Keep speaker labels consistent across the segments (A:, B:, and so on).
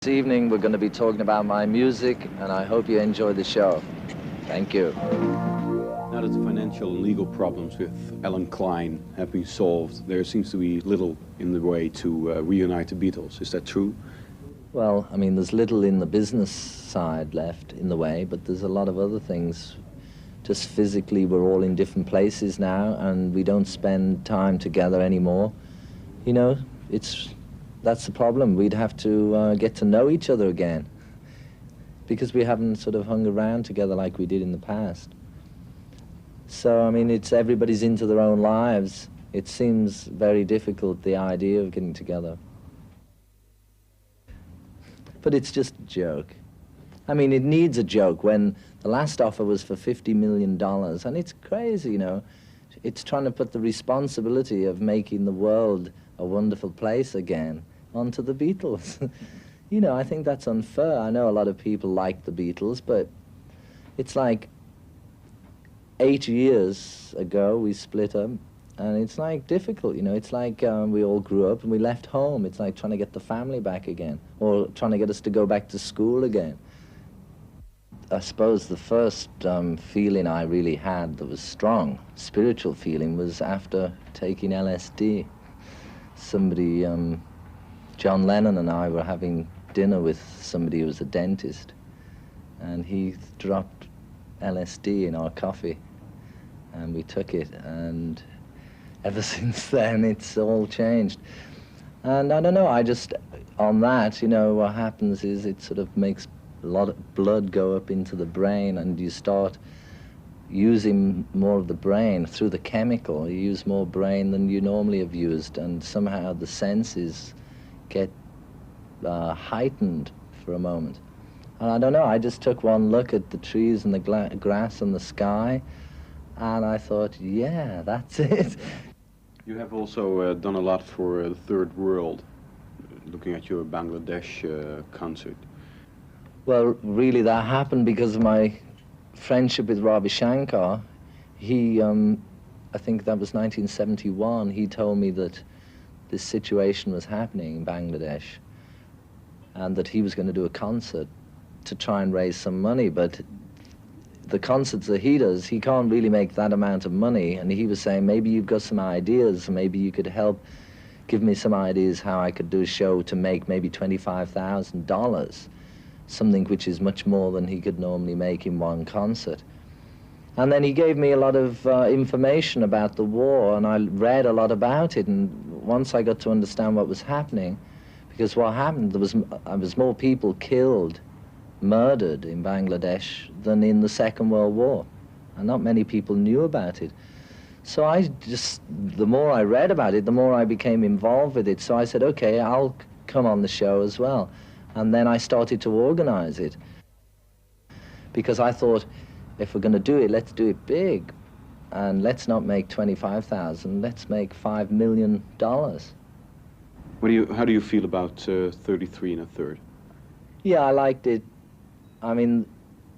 A: This evening we're going to be talking about my music, and I hope you enjoy the show. Thank you.
B: Now that the financial and legal problems with Alan Klein have been solved, there seems to be little in the way to reunite the Beatles. Is that true?
A: Well, I mean, there's little in the business side left in the way, but there's a lot of other things. Just physically, we're all in different places now, and we don't spend time together anymore. You know, that's the problem. We'd have to get to know each other again, because we haven't sort of hung around together like we did in the past. So, I mean, everybody's into their own lives. It seems very difficult, the idea of getting together. But it's just a joke. I mean, it needs a joke when the last offer was for $50 million, and it's crazy, you know. It's trying to put the responsibility of making the world a wonderful place again onto the Beatles. You know, I think that's unfair. I know a lot of people like the Beatles, but it's like 8 years ago we split up, and it's like difficult, you know. It's like we all grew up and we left home. It's like trying to get the family back again, or trying to get us to go back to school again. I suppose the first feeling I really had that was strong, spiritual feeling, was after taking LSD. Somebody, John Lennon and I were having dinner with somebody who was a dentist, and he dropped LSD in our coffee, and we took it, and ever since then it's all changed. And I don't know, on that, you know, what happens is it sort of makes a lot of blood go up into the brain, and you start using more of the brain through the chemical. You use more brain than you normally have used, and somehow the senses get heightened for a moment. And I don't know, I just took one look at the trees and the grass and the sky, and I thought, yeah, that's it.
B: You have also done a lot for the third world, looking at your Bangladesh concert.
A: Well, really, that happened because of my friendship with Ravi Shankar. He, I think that was 1971, he told me that this situation was happening in Bangladesh, and that he was going to do a concert to try and raise some money, but the concerts that he does, he can't really make that amount of money, and he was saying, maybe you've got some ideas, maybe you could help give me some ideas how I could do a show to make maybe $25,000. Something which is much more than he could normally make in one concert. And then he gave me a lot of information about the war, and I read a lot about it, and once I got to understand what was happening, because what happened, there was more people killed, murdered in Bangladesh than in the Second World War, and not many people knew about it. So the more I read about it, the more I became involved with it, so I said, okay, I'll come on the show as well. And then I started to organize it, because I thought, if we're going to do it, let's do it big, and let's not make 25,000. Let's make $5 million.
B: How do you feel about 33 and a third?
A: Yeah, I liked it. I mean,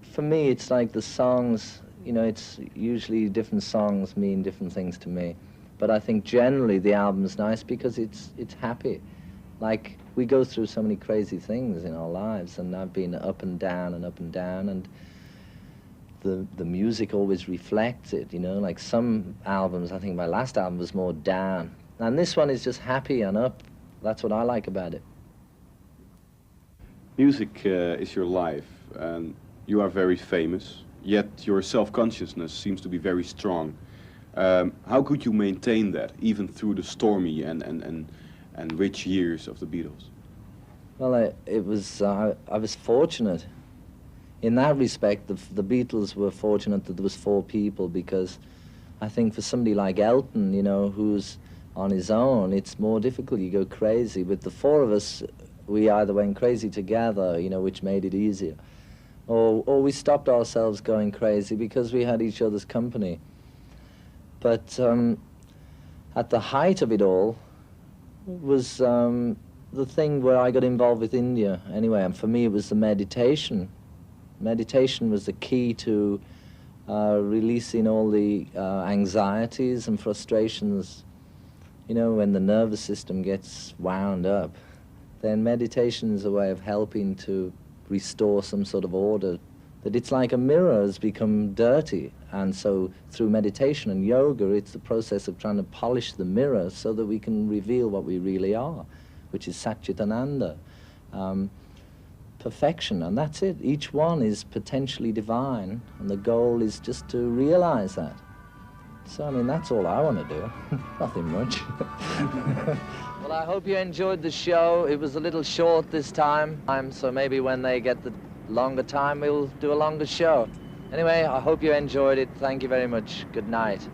A: for me, it's like the songs. You know, it's usually different songs mean different things to me, but I think generally the album's nice because it's happy. Like, we go through so many crazy things in our lives, and I've been up and down and up and down, and the music always reflects it, you know? Like some albums, I think my last album was more down, and this one is just happy and up. That's what I like about it.
B: Music is your life, and you are very famous, yet your self-consciousness seems to be very strong. How could you maintain that, even through the stormy and rich years of the Beatles?
A: Well, I was fortunate. In that respect, the Beatles were fortunate that there was 4 people, because I think for somebody like Elton, you know, who's on his own, it's more difficult. You go crazy. With the 4 of us, we either went crazy together, you know, which made it easier, or we stopped ourselves going crazy because we had each other's company. But at the height of it all, was the thing where I got involved with India anyway, and for me it was the meditation. Meditation was the key to releasing all the anxieties and frustrations. You know, when the nervous system gets wound up, then meditation is a way of helping to restore some sort of order. That it's like a mirror has become dirty, and so through meditation and yoga, it's the process of trying to polish the mirror so that we can reveal what we really are, which is Satchitananda, perfection, and that's it. Each one is potentially divine, and the goal is just to realize that. So, I mean, that's all I want to do. Nothing much. Well, I hope you enjoyed the show. It was a little short this time, so maybe when they get the longer time, we'll do a longer show. Anyway, I hope you enjoyed it. Thank you very much. Good night.